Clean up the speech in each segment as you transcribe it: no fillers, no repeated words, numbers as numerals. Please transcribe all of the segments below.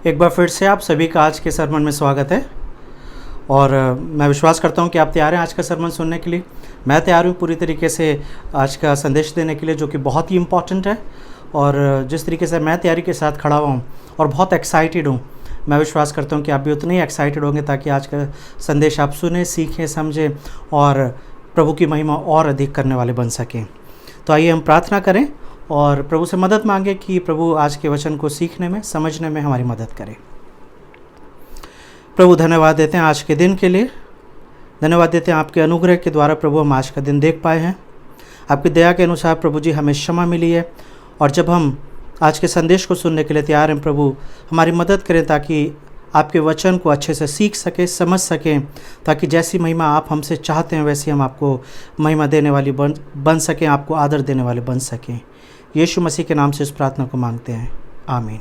एक बार फिर से आप सभी का आज के सरमन में स्वागत है। और मैं विश्वास करता हूं कि आप तैयार हैं आज का सरमन सुनने के लिए। मैं तैयार हूं पूरी तरीके से आज का संदेश देने के लिए, जो कि बहुत ही इम्पॉर्टेंट है। और जिस तरीके से मैं तैयारी के साथ खड़ा हुआ हूं और बहुत एक्साइटेड हूं, मैं विश्वास करता हूं कि आप भी उतने ही एक्साइटेड होंगे, ताकि आज का संदेश आप सुने, सीखें, समझें और प्रभु की महिमा और अधिक करने वाले बन सकें। तो आइए हम प्रार्थना करें और प्रभु से मदद मांगे कि प्रभु आज के वचन को सीखने में, समझने में हमारी मदद करें। प्रभु धन्यवाद देते हैं आज के दिन के लिए, धन्यवाद देते हैं आपके अनुग्रह के द्वारा प्रभु हम आज का दिन देख पाए हैं। आपकी दया के अनुसार प्रभु जी हमें क्षमा मिली है। और जब हम आज के संदेश को सुनने के लिए तैयार हैं, प्रभु हमारी मदद करें ताकि आपके वचन को अच्छे से सीख सकें, समझ सकें, ताकि जैसी महिमा आप हमसे चाहते हैं वैसी हम आपको महिमा देने वाली बन सकें, आपको आदर देने वाले बन सकें। यीशु मसीह के नाम से इस प्रार्थना को मांगते हैं, आमीन।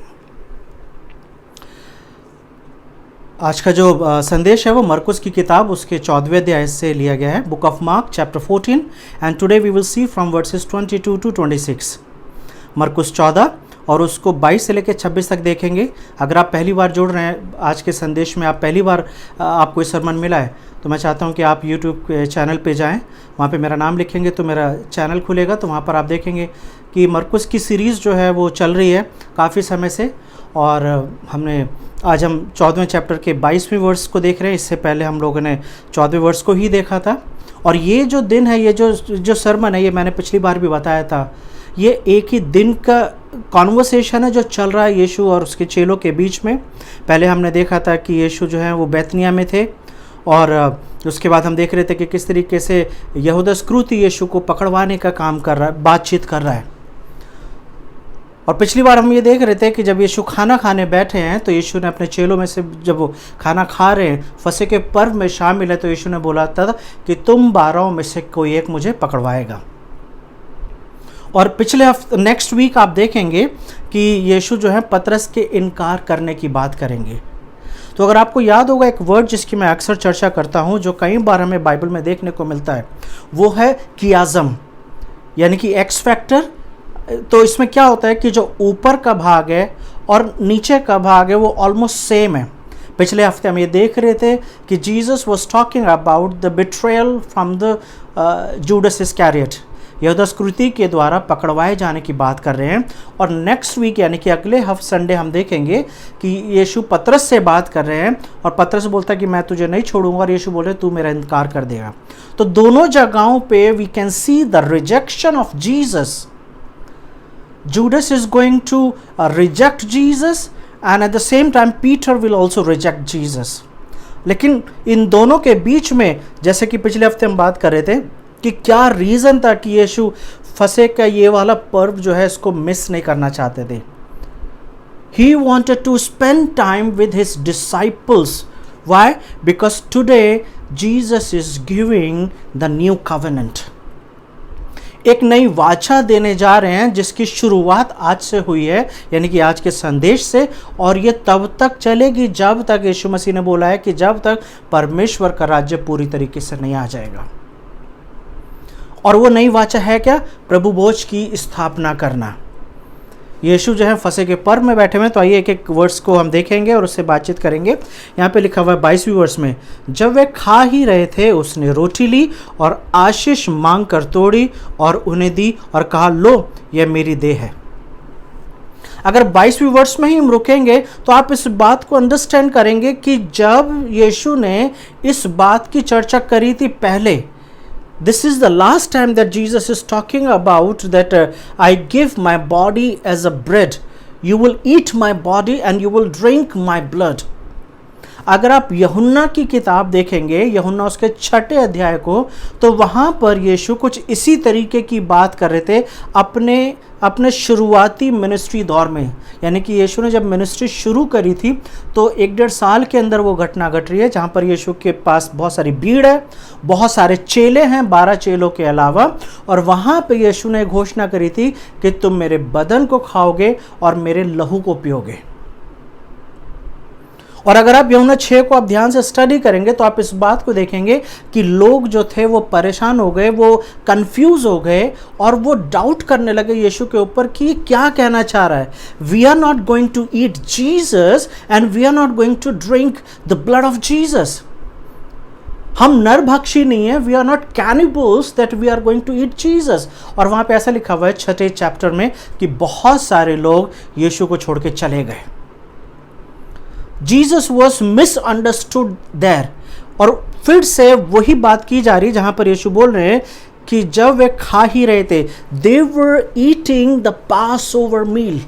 आज का जो संदेश है वो मरकुस की किताब उसके 14वें अध्याय से लिया गया है, book of Mark chapter 14, and today we will see from verses 22 to 26। मरकुस 14 और उसको 22 से लेकर 26 तक देखेंगे। अगर आप पहली बार जुड़ रहे हैं आज के संदेश में, आप पहली बार आपको इस सरमन मिला है, तो मैं चाहता हूं कि आप YouTube के चैनल पे जाएं, वहां पे मेरा नाम लिखेंगे तो मेरा चैनल खुलेगा। तो वहां पर आप देखेंगे कि मरकुस की सीरीज़ जो है वो चल रही है काफ़ी समय से। और आज हम 14वें चैप्टर के 22वें वर्स को देख रहे हैं। इससे पहले हम लोगों ने 14वें वर्स को ही देखा था। और ये जो दिन है, ये जो सरमन है, ये मैंने पिछली बार भी बताया था, ये एक ही दिन का कॉन्वर्सेशन है जो चल रहा है यीशु और उसके चेलों के बीच में। पहले हमने देखा था कि यीशु जो है वो बैतनिया में थे, और उसके बाद हम देख रहे थे कि किस तरीके से यहूदा इस्करियोती यीशु को पकड़वाने का काम कर रहा है, बातचीत कर रहा है। और पिछली बार हम ये देख रहे थे कि जब यीशु खाना खाने बैठे हैं, तो यीशु ने अपने चेलों में से, जब वो खाना खा रहे हैं, फसह के पर्व में शामिल है, तो यीशु ने बोला था कि तुम 12 में से कोई एक मुझे पकड़वाएगा। और पिछले नेक्स्ट वीक आप देखेंगे कि यीशु जो है पतरस के इनकार करने की बात करेंगे। तो अगर आपको याद होगा, एक वर्ड जिसकी मैं अक्सर चर्चा करता हूं, जो कई बार हमें बाइबल में देखने को मिलता है, वो है कियाज़म, यानी कि एक्स फैक्टर। तो इसमें क्या होता है कि जो ऊपर का भाग है और नीचे का भाग है वो ऑलमोस्ट सेम है। पिछले हफ्ते हम ये देख रहे थे कि Jesus was talking about the betrayal from the Judas Iscariot, यहूदा इस्करियोती के द्वारा पकड़वाए जाने की बात कर रहे हैं। और नेक्स्ट वीक यानी कि अगले संडे हम देखेंगे कि यीशु पतरस से बात कर रहे हैं, और पतरस बोलता है कि मैं तुझे नहीं छोड़ूंगा, और यीशु बोले तू मेरा इनकार कर देगा। तो दोनों जगहों पे we can see the rejection of Jesus. Judas is going to reject Jesus, and at the same time Peter will also reject Jesus. लेकिन इन दोनों के बीच में, जैसे कि पिछले हफ्ते हम बात कर रहे थे कि क्या रीज़न था कि यीशु फसह का ये वाला पर्व जो है इसको मिस नहीं करना चाहते थे। He wanted to spend time with his disciples. Why? Because today Jesus is giving the new covenant. एक नई वाचा देने जा रहे हैं जिसकी शुरुआत आज से हुई है, यानी कि आज के संदेश से। और ये तब तक चलेगी जब तक, यीशु मसीह ने बोला है कि जब तक परमेश्वर का राज्य पूरी तरीके से नहीं आ जाएगा। और वो नई वाचा है क्या? प्रभु भोज की स्थापना करना। यीशु जो है फसह के पर्व में बैठे हुए हैं। तो आइए एक एक वर्स को हम देखेंगे और उससे बातचीत करेंगे। यहाँ पे लिखा हुआ है 22वें वर्स में, जब वे खा ही रहे थे उसने रोटी ली और आशीष मांग कर तोड़ी और उन्हें दी और कहा, लो यह मेरी देह है। अगर 22वें वर्स में ही हम रुकेंगे तो आप इस बात को अंडरस्टैंड करेंगे कि जब यीशु ने इस बात की चर्चा करी थी पहले, this is the last time that Jesus is talking about that I give my body as a bread. You will eat my body and you will drink my blood. अगर आप यूहन्ना की किताब देखेंगे, यूहन्ना उसके 6 अध्याय को, तो वहाँ पर यीशु कुछ इसी तरीके की बात कर रहे थे अपने शुरुआती मिनिस्ट्री दौर में। यानी कि यीशु ने जब मिनिस्ट्री शुरू करी थी तो 1-1.5 साल के अंदर वो घटना घट रही है, जहाँ पर यीशु के पास बहुत सारी भीड़ है, बहुत सारे चेले हैं 12 चेलों के अलावा। और वहाँ पे यीशु ने घोषणा करी थी कि तुम मेरे बदन को खाओगे और मेरे लहू को पियोगे। और अगर आप यूहन्ना 6 को आप ध्यान से स्टडी करेंगे तो आप इस बात को देखेंगे कि लोग जो थे वो परेशान हो गए, वो कंफ्यूज हो गए और वो डाउट करने लगे यीशु के ऊपर कि ये क्या कहना चाह रहा है। We are not going to eat Jesus and we are not going to drink the blood of Jesus. हम नरभक्षी नहीं है, we are not cannibals that we are going to eat Jesus. और वहां पे ऐसा लिखा हुआ है 6 चैप्टर में कि बहुत सारे लोग यीशु को छोड़ के चले गए। Jesus was misunderstood there. और फिर से वही बात की जा रही जहां पर यीशु बोल रहे हैं कि जब वे खा ही रहे थे, they were eating the passover meal.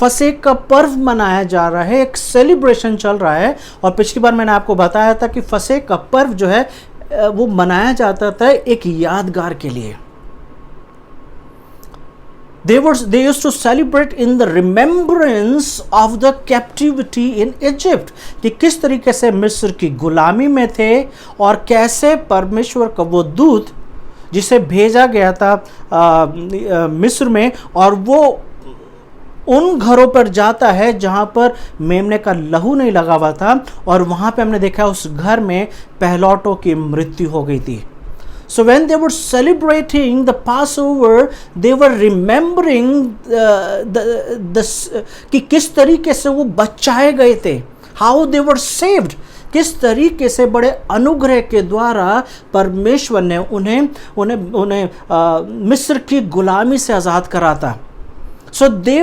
फसह का पर्व मनाया जा रहा है, एक सेलिब्रेशन चल रहा है। और पिछली बार मैंने आपको बताया था कि फसह का पर्व जो है वो मनाया जाता था एक यादगार के लिए। They used to celebrate in the remembrance of the captivity in Egypt, कि किस तरीके से मिस्र की गुलामी में थे और कैसे परमेश्वर का वो दूत जिसे भेजा गया था मिस्र में, और वो उन घरों पर जाता है जहां पर मेमने का लहू नहीं लगा हुआ था, और वहां पे हमने देखा उस घर में पहलौठों की मृत्यु हो गई थी। So when they were celebrating the Passover, they were remembering कि किस तरीके से वो बचाए गए थे, how they were saved, किस तरीके से बड़े अनुग्रह के द्वारा परमेश्वर ने उन्हें मिस्र की गुलामी से आज़ाद करा था। So they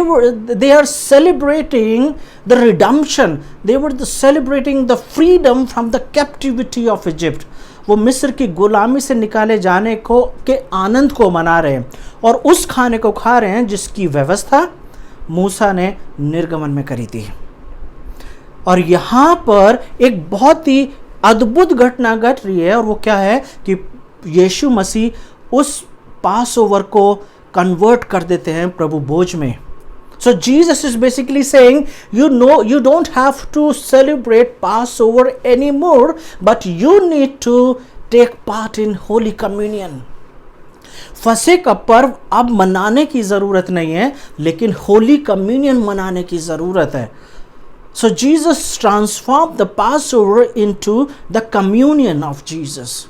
are celebrating the redemption, they were celebrating the freedom from the captivity of Egypt। वो मिस्र की गुलामी से निकाले जाने को के आनंद को मना रहे हैं और उस खाने को खा रहे हैं जिसकी व्यवस्था मूसा ने निर्गमन में करी थी। और यहाँ पर एक बहुत ही अद्भुत घटना घट रही है, और वो क्या है कि यीशु मसीह उस पास ओवर को कन्वर्ट कर देते हैं प्रभु भोज में। So Jesus is basically saying, you don't have to celebrate Passover anymore, but you need to take part in Holy Communion। फसह का पर्व अब मनाने की ज़रूरत नहीं है, लेकिन होली कम्युनियन मनाने की ज़रूरत है। So Jesus transformed the Passover into the communion of Jesus।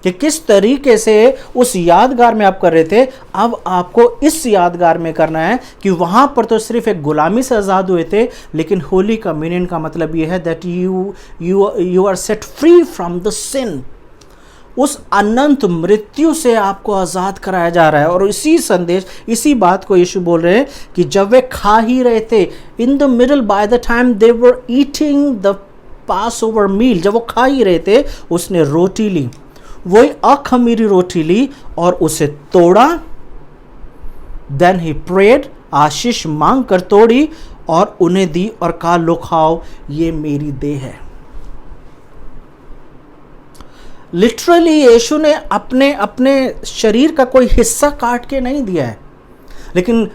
कि किस तरीके से उस यादगार में आप कर रहे थे, अब आपको इस यादगार में करना है कि वहाँ पर तो सिर्फ एक गुलामी से आज़ाद हुए थे, लेकिन होली कम्युनियन का मतलब ये है that you are set free from the sin. उस अनंत मृत्यु से आपको आज़ाद कराया जा रहा है। और इसी संदेश, इसी बात को यीशु बोल रहे हैं कि जब वे खा ही रहे थे, in the middle by the time they were eating the passover meal, जब वो खा ही रहे थे उसने रोटी ली, वही अखमीरी रोटी ली और उसे तोड़ा। देन ही प्रेड, आशीष मांग कर तोड़ी और उन्हें दी और कहा, लो खाओ, ये मेरी देह है। लिटरली यीशु ने अपने शरीर का कोई हिस्सा काट के नहीं दिया है, लेकिन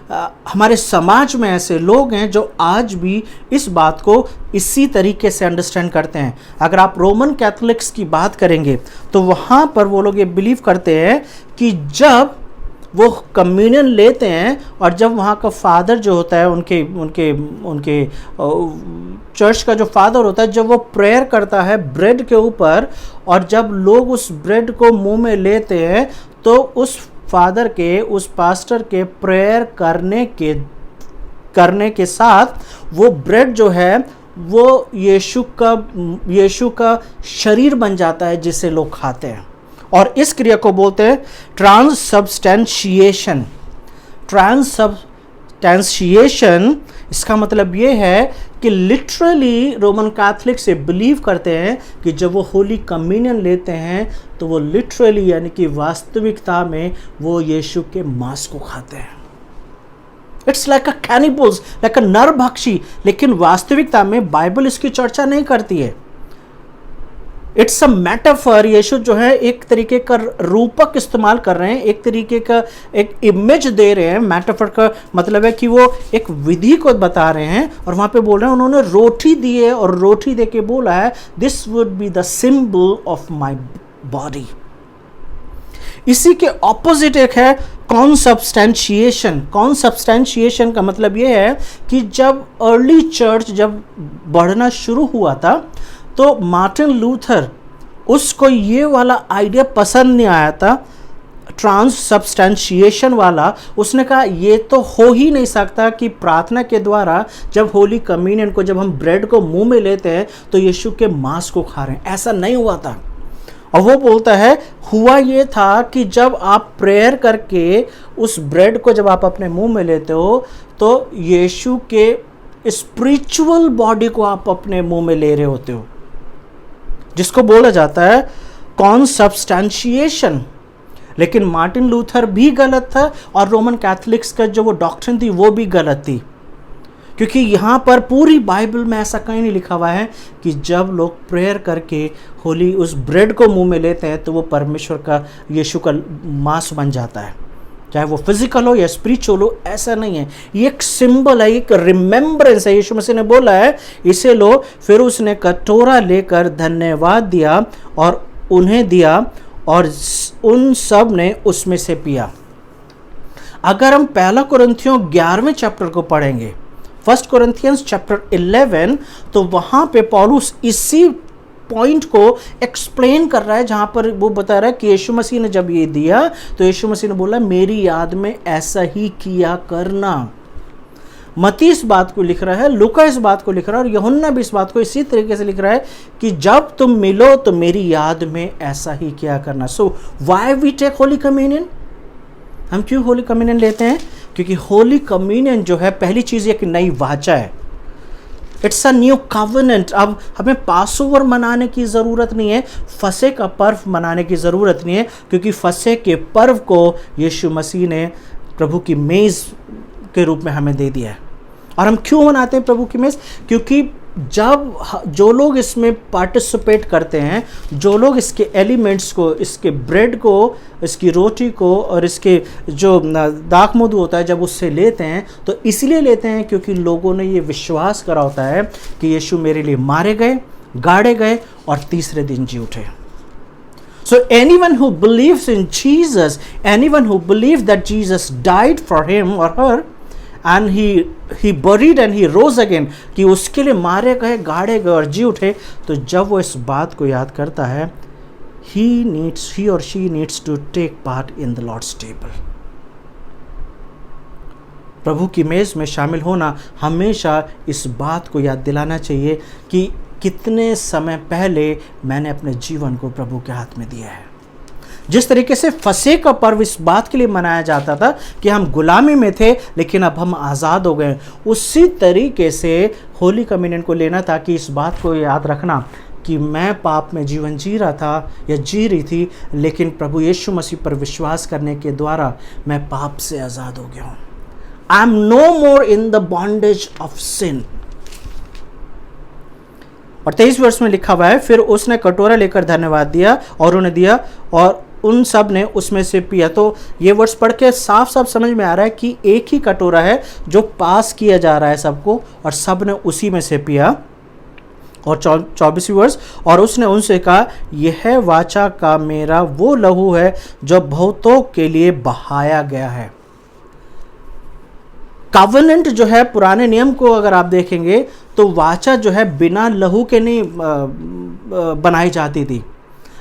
हमारे समाज में ऐसे लोग हैं जो आज भी इस बात को इसी तरीके से अंडरस्टैंड करते हैं। अगर आप रोमन कैथोलिक्स की बात करेंगे तो वहाँ पर वो लोग ये बिलीव करते हैं कि जब वो कम्युनियन लेते हैं और जब वहाँ का फादर जो होता है, उनके चर्च का जो फादर होता है, जब वो प्रेयर करता है ब्रेड के ऊपर, और जब लोग उस ब्रेड को मुंह में लेते हैं तो उस फादर के, उस पास्टर के प्रेयर करने के साथ वो ब्रेड जो है वो यीशु का शरीर बन जाता है जिसे लोग खाते हैं। और इस क्रिया को बोलते हैं ट्रांससब्सटेंशिएशन। ट्रांससब्सटेंशिएशन इसका मतलब ये है कि लिटरली रोमन कैथोलिक से बिलीव करते हैं कि जब वो होली कम्युनियन लेते हैं तो वो लिटरली यानी कि वास्तविकता में वो यीशु के मांस को खाते हैं। It's like a cannibals, like a नरभक्षी। लेकिन वास्तविकता में बाइबल इसकी चर्चा नहीं करती है। It's a metaphor. यीशु जो है एक तरीके का रूपक इस्तेमाल कर रहे हैं, एक तरीके का एक इमेज दे रहे हैं। मेटाफर का मतलब है कि वो एक विधि को बता रहे हैं और वहाँ पे बोल रहे हैं उन्होंने रोटी दी है और रोटी दे के बोला है this would be the symbol of my body. इसी के ऑपोजिट एक है कॉन्सब्सटेंशिएशन का मतलब ये है कि जब अर्ली चर्च जब बढ़ना शुरू हुआ था तो मार्टिन लूथर उसको ये वाला आइडिया पसंद नहीं आया था, ट्रांसब्सटेंशिएशन वाला। उसने कहा ये तो हो ही नहीं सकता कि प्रार्थना के द्वारा जब होली कम्युनियन को, जब हम ब्रेड को मुंह में लेते हैं तो यीशु के मांस को खा रहे हैं, ऐसा नहीं हुआ था। और वो बोलता है हुआ ये था कि जब आप प्रेयर करके उस ब्रेड को जब आप अपने मुंह में लेते हो तो यीशु के स्पिरिचुअल बॉडी को आप अपने मुंह में ले रहे होते हो, जिसको बोला जाता है कॉन्सब्सटेंशिएशन। लेकिन मार्टिन लूथर भी गलत था और रोमन कैथोलिक्स का जो वो डॉक्ट्रिन थी वो भी गलत थी, क्योंकि यहाँ पर पूरी बाइबल में ऐसा कहीं नहीं लिखा हुआ है कि जब लोग प्रेयर करके होली उस ब्रेड को मुंह में लेते हैं तो वो परमेश्वर का, यीशु का मांस बन जाता है, चाहे वो फिजिकल हो या स्पिरिचुअल हो। ऐसा नहीं है, ये एक सिंबल है, एक रिमेम्बरेंस है। यीशु मसीह ने बोला है इसे लो। फिर उसने कटोरा लेकर धन्यवाद दिया और उन्हें दिया और उन सब ने उसमें से पिया। अगर हम पहला कुरिन्थियों 11वें चैप्टर को पढ़ेंगे, 1 Corinthians chapter 11, तो वहाँ पे पौलुस इसी पॉइंट को एक्सप्लेन कर रहा है, जहाँ पर वो बता रहा है कि यीशु मसीह ने जब ये दिया तो यीशु मसीह ने बोला मेरी याद में ऐसा ही किया करना। मत्ती इस बात को लिख रहा है, लूका इस बात को लिख रहा है और यूहन्ना भी इस बात को इसी तरीके से लिख रहा है कि जब तुम मिलो तो मेरी याद में ऐसा ही किया करना। So why we take holy communion? हम क्यों होली कम्युनियन लेते हैं? क्योंकि होली कम्युनियन जो है, पहली चीज़ एक नई वाचा है, इट्स अ न्यू कवेनेंट। अब हमें पासओवर मनाने की ज़रूरत नहीं है, फसह का पर्व मनाने की ज़रूरत नहीं है, क्योंकि फसह के पर्व को यीशु मसीह ने प्रभु की मेज़ के रूप में हमें दे दिया है। और हम क्यों मनाते हैं प्रभु की मेज़? क्योंकि जब जो लोग इसमें पार्टिसिपेट करते हैं, जो लोग इसके एलिमेंट्स को, इसके ब्रेड को, इसकी रोटी को और इसके जो दाख मधु होता है, जब उससे लेते हैं तो इसलिए लेते हैं क्योंकि लोगों ने ये विश्वास करा होता है कि यीशु मेरे लिए मारे गए, गाड़े गए और तीसरे दिन जी उठे। So anyone who believes in Jesus, anyone who believes that Jesus died for him or her and he buried and he rose again, कि उसके लिए मारे गए, गाड़े गए और जी उठे, तो जब वो इस बात को याद करता है, he or she needs to take part in the Lord's table. प्रभु की मेज़ में शामिल होना हमेशा इस बात को याद दिलाना चाहिए कि कितने समय पहले मैंने अपने जीवन को प्रभु के हाथ में दिया है। जिस तरीके से फसह का पर्व इस बात के लिए मनाया जाता था कि हम गुलामी में थे लेकिन अब हम आज़ाद हो गए, उसी तरीके से होली कम्युनियन को लेना था कि इस बात को याद रखना कि मैं पाप में जीवन जी रहा था या जी रही थी, लेकिन प्रभु यीशु मसीह पर विश्वास करने के द्वारा मैं पाप से आज़ाद हो गया हूँ। I am no more in the bondage of sin. और 23 वर्ष में लिखा हुआ है, फिर उसने कटोरा लेकर धन्यवाद दिया और उन्हें दिया और उन सब ने उसमें से पिया। तो ये वर्ष पढ़ के साफ साफ समझ में आ रहा है कि एक ही कटोरा है जो पास किया जा रहा है सबको, और सब ने उसी में से पिया। और 24वीं वर्ष, और उसने उनसे कहा यह वाचा का मेरा वो लहू है जो बहुतों के लिए बहाया गया है। कवेनेंट जो है, पुराने नियम को अगर आप देखेंगे तो वाचा जो है बिना लहू के नहीं बनाई जाती थी।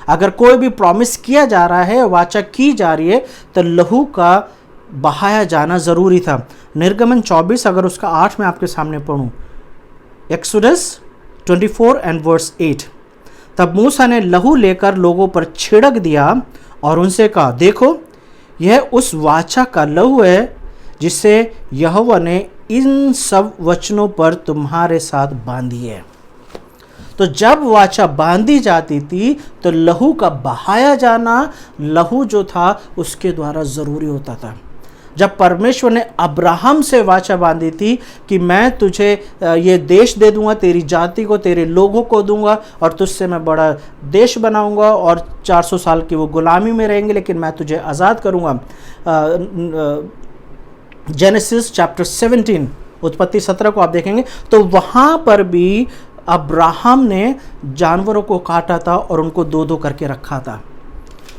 अगर कोई भी प्रॉमिस किया जा रहा है, वाचा की जा रही है, तो लहू का बहाया जाना ज़रूरी था। निर्गमन 24 अगर उसका 8 में आपके सामने पढ़ूँ, एक्सोडस 24 एंड वर्स 8, तब मूसा ने लहू लेकर लोगों पर छिड़क दिया और उनसे कहा देखो यह उस वाचा का लहू है जिसे यहोवा ने इन सब वचनों पर तुम्हारे साथ बांधी है। तो जब वाचा बांधी जाती थी तो लहू का बहाया जाना, लहू जो था उसके द्वारा ज़रूरी होता था। जब परमेश्वर ने अब्राहम से वाचा बांधी थी कि मैं तुझे ये देश दे दूंगा, तेरी जाति को, तेरे लोगों को दूंगा और तुझसे मैं बड़ा देश बनाऊंगा और 400 साल की वो गुलामी में रहेंगे लेकिन मैं तुझे आज़ाद करूंगा। जेनेसिस चैप्टर 17, उत्पत्ति 17 को आप देखेंगे तो वहाँ पर भी अब्राहम ने जानवरों को काटा था और उनको 2-2 करके रखा था।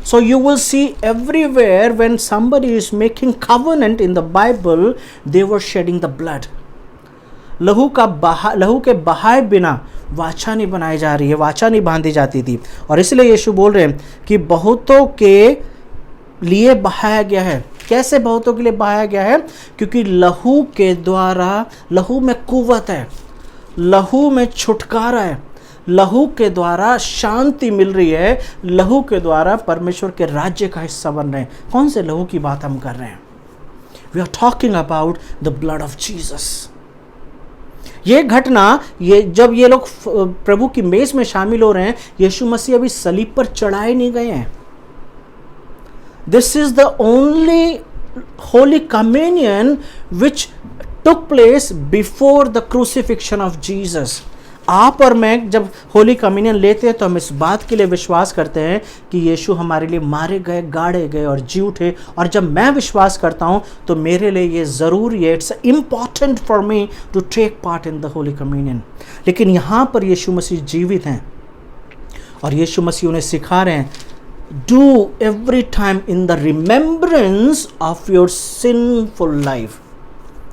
So you will see everywhere when somebody is making covenant in the Bible, they were shedding the blood. लहू के बहाए बिना वाचा नहीं बनाई जा रही है, वाचा नहीं बांधी जाती थी। और इसलिए यीशु बोल रहे हैं कि बहुतों के लिए बहाया गया है। कैसे बहुतों के लिए बहाया गया है? क्योंकि लहू के द्वारा, लहू में कुव्वत है, लहू में छुटकारा है, लहू के द्वारा शांति मिल रही है, लहू के द्वारा परमेश्वर के राज्य का हिस्सा बन रहे हैं। कौन से लहू की बात हम कर रहे हैं? We are talking about the blood of Jesus. ये घटना, ये जब ये लोग प्रभु की मेज में शामिल हो रहे हैं, यीशु मसीह अभी सलीब पर चढ़ाए नहीं गए हैं। This is the only holy communion which took place before the crucifixion of Jesus. आप और मैं जब होली कम्युनियन लेते हैं तो हम इस बात के लिए विश्वास करते हैं कि यीशु हमारे लिए मारे गए, गाड़े गए और जी उठे। और जब मैं विश्वास करता हूं तो मेरे लिए ये ज़रूरी है, it's important for me to take part in the holy communion. लेकिन यहाँ पर यीशु मसीह जीवित हैं और यीशु मसीह उन्हें सिखा रहे हैं, do every time in the remembrance of your sinful life.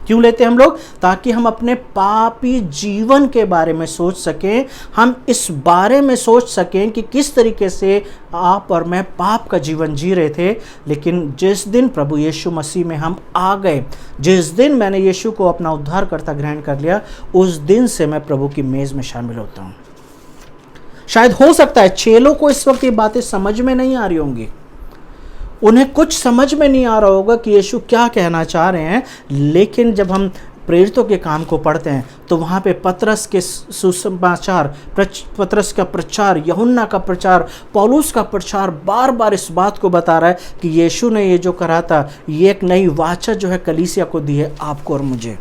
क्यों लेते हैं हम लोग? ताकि हम अपने पापी जीवन के बारे में सोच सकें, हम इस बारे में सोच सकें कि किस तरीके से आप और मैं पाप का जीवन जी रहे थे। लेकिन जिस दिन प्रभु यीशु मसीह में हम आ गए, जिस दिन मैंने यीशु को अपना उद्धारकर्ता ग्रहण कर लिया, उस दिन से मैं प्रभु की मेज में शामिल होता हूँ। शायद हो सकता है चेलों को इस वक्त ये बातें समझ में नहीं आ रही होंगी, उन्हें कुछ समझ में नहीं आ रहा होगा कि यीशु क्या कहना चाह रहे हैं। लेकिन जब हम प्रेरितों के काम को पढ़ते हैं तो वहाँ पे पतरस के सुसमाचार, पतरस का प्रचार, यूहन्ना का प्रचार, पौलुस का प्रचार बार बार इस बात को बता रहा है कि यीशु ने ये जो करा था, ये एक नई वाचा जो है कलीसिया को दी है, आपको और मुझे।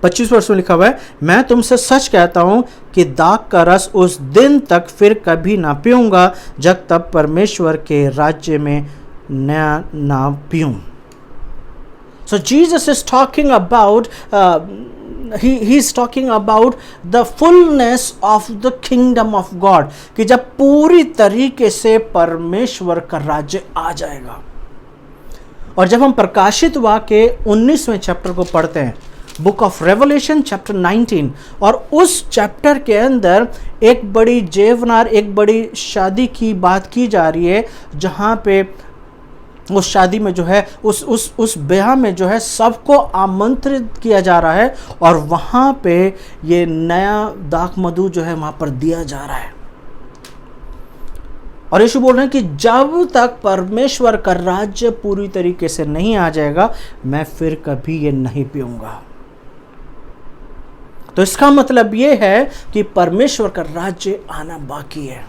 25 वर्ष में लिखा हुआ है, मैं तुमसे सच कहता हूं कि दाख का रस उस दिन तक फिर कभी ना पीऊंगा जब तक परमेश्वर के राज्य में नया ना पीऊं। So Jesus is talking about he is talking about the fullness of the kingdom of God, कि जब पूरी तरीके से परमेश्वर का राज्य आ जाएगा। और जब हम प्रकाशित वाक्य 19वें चैप्टर को पढ़ते हैं, बुक ऑफ रेवलेशन चैप्टर 19, और उस चैप्टर के अंदर एक बड़ी जेवनार, एक बड़ी शादी की बात की जा रही है, जहाँ पे उस शादी में जो है, उस ब्याह में जो है सबको आमंत्रित किया जा रहा है और वहाँ पे ये नया दाख मधु जो है वहाँ पर दिया जा रहा है। और यीशु बोल रहे हैं कि जब तक परमेश्वर का राज्य पूरी तरीके से नहीं आ जाएगा, मैं फिर कभी ये नहीं पीऊंगा। तो इसका मतलब ये है कि परमेश्वर का राज्य आना बाकी है।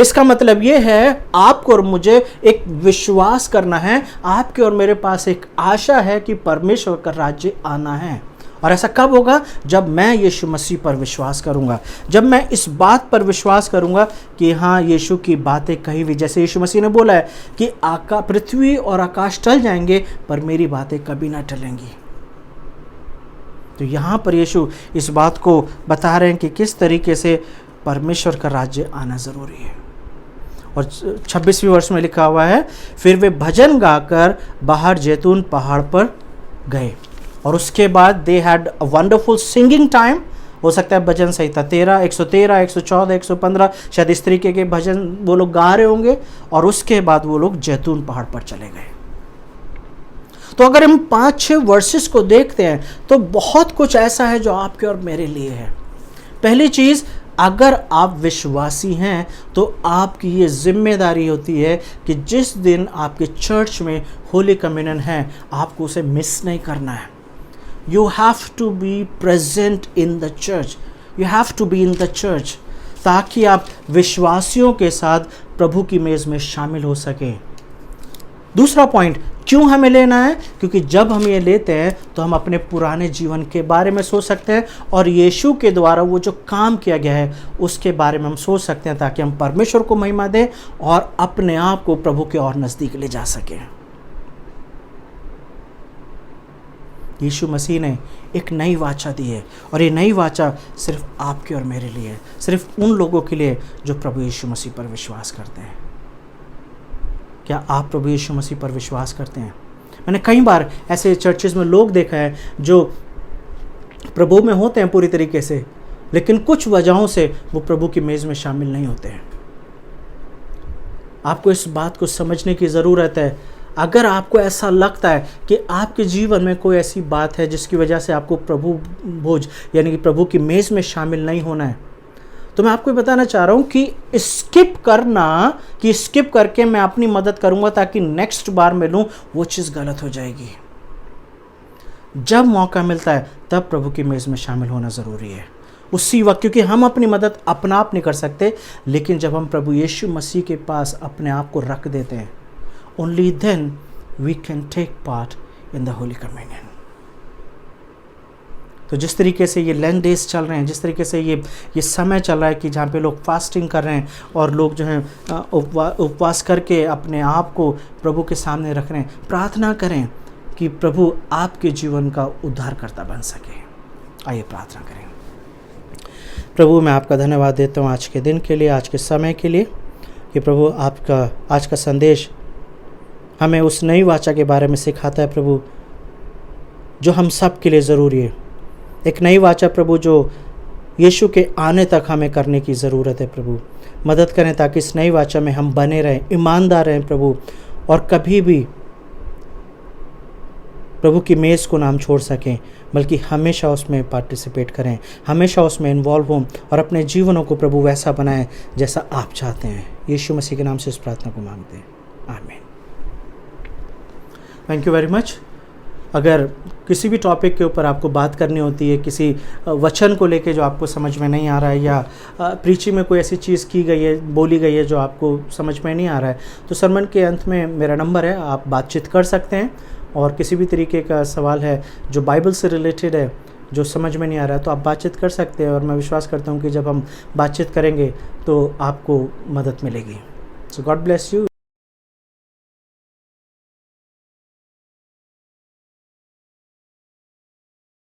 इसका मतलब ये है आपको और मुझे एक विश्वास करना है, आपके और मेरे पास एक आशा है कि परमेश्वर का राज्य आना है। और ऐसा कब होगा? जब मैं यीशु मसीह पर विश्वास करूंगा, जब मैं इस बात पर विश्वास करूंगा कि हाँ, यीशु की बातें कही हुई, जैसे यीशु मसीह ने बोला है कि पृथ्वी और आकाश टल जाएंगे पर मेरी बातें कभी ना टलेंगी। तो यहाँ पर यीशु इस बात को बता रहे हैं कि किस तरीके से परमेश्वर का राज्य आना ज़रूरी है। और 26वें वर्ष में लिखा हुआ है, फिर वे भजन गाकर बाहर जैतून पहाड़ पर गए। और उसके बाद they had a wonderful singing time. हो सकता है भजन संहिता 113, 114, 115, शायद इस तरीके के भजन वो लोग गा रहे होंगे। और उसके बाद वो लोग जैतून पहाड़ पर चले गए। तो अगर हम 5-6 वर्सेस को देखते हैं तो बहुत कुछ ऐसा है जो आपके और मेरे लिए है। पहली चीज़, अगर आप विश्वासी हैं तो आपकी ये जिम्मेदारी होती है कि जिस दिन आपके चर्च में होली कम्युनियन है, आपको उसे मिस नहीं करना है। You have to be present in the church, you have to be in the church, ताकि आप विश्वासियों के साथ प्रभु की मेज़ में शामिल हो सकें। दूसरा पॉइंट, क्यों हमें लेना है? क्योंकि जब हम ये लेते हैं तो हम अपने पुराने जीवन के बारे में सोच सकते हैं और यीशु के द्वारा वो जो काम किया गया है उसके बारे में हम सोच सकते हैं, ताकि हम परमेश्वर को महिमा दें और अपने आप को प्रभु के और नज़दीक ले जा सकें। यीशु मसीह ने एक नई वाचा दी है और ये नई वाचा सिर्फ आपके और मेरे लिए है, सिर्फ उन लोगों के लिए जो प्रभु यीशु मसीह पर विश्वास करते हैं। क्या आप प्रभु यीशु मसीह पर विश्वास करते हैं? मैंने कई बार ऐसे चर्चेज में लोग देखा है जो प्रभु में होते हैं पूरी तरीके से, लेकिन कुछ वजहों से वो प्रभु की मेज़ में शामिल नहीं होते हैं। आपको इस बात को समझने की ज़रूरत है। अगर आपको ऐसा लगता है कि आपके जीवन में कोई ऐसी बात है जिसकी वजह से आपको प्रभु भोज यानी कि प्रभु की मेज़ में शामिल नहीं होना है, तो मैं आपको बताना चाह रहा हूँ कि स्किप करके मैं अपनी मदद करूँगा ताकि नेक्स्ट बार मिलूँ, वो चीज़ गलत हो जाएगी। जब मौका मिलता है तब प्रभु की मेज़ में शामिल होना ज़रूरी है उसी वक्त, क्योंकि हम अपनी मदद अपना आप नहीं कर सकते, लेकिन जब हम प्रभु यीशु मसीह के पास अपने आप को रख देते हैं, only then we can take part in the holy communion. तो जिस तरीके से ये लेंट डेज चल रहे हैं, जिस तरीके से ये समय चल रहा है कि जहाँ पे लोग फास्टिंग कर रहे हैं और लोग जो हैं उपवास करके अपने आप को प्रभु के सामने रख रहे हैं, प्रार्थना करें कि प्रभु आपके जीवन का उद्धारकर्ता बन सके। आइए प्रार्थना करें। प्रभु, मैं आपका धन्यवाद देता हूँ आज के दिन के लिए, आज के समय के लिए, कि प्रभु आपका आज का संदेश हमें उस नई वाचा के बारे में सिखाता है प्रभु, जो हम सब के लिए ज़रूरी है। एक नई वाचा प्रभु जो यीशु के आने तक हमें करने की ज़रूरत है। प्रभु मदद करें ताकि इस नई वाचा में हम बने रहें, ईमानदार रहें प्रभु, और कभी भी प्रभु की मेज़ को नाम छोड़ सकें, बल्कि हमेशा उसमें पार्टिसिपेट करें, हमेशा उसमें इन्वॉल्व हों और अपने जीवनों को प्रभु वैसा बनाएं जैसा आप चाहते हैं। यीशु मसीह के नाम से इस प्रार्थना को मांगते हैं, आमीन। Thank you very much. अगर किसी भी टॉपिक के ऊपर आपको बात करनी होती है, किसी वचन को लेके जो आपको समझ में नहीं आ रहा है, या प्रीची में कोई ऐसी चीज़ की गई है, बोली गई है जो आपको समझ में नहीं आ रहा है, तो सरमन के अंत में मेरा नंबर है, आप बातचीत कर सकते हैं। और किसी भी तरीके का सवाल है जो बाइबल से रिलेटेड है, जो समझ में नहीं आ रहा है, तो आप बातचीत कर सकते हैं। और मैं विश्वास करता हूँ कि जब हम बातचीत करेंगे तो आपको मदद मिलेगी। सो गॉड ब्लेस यू।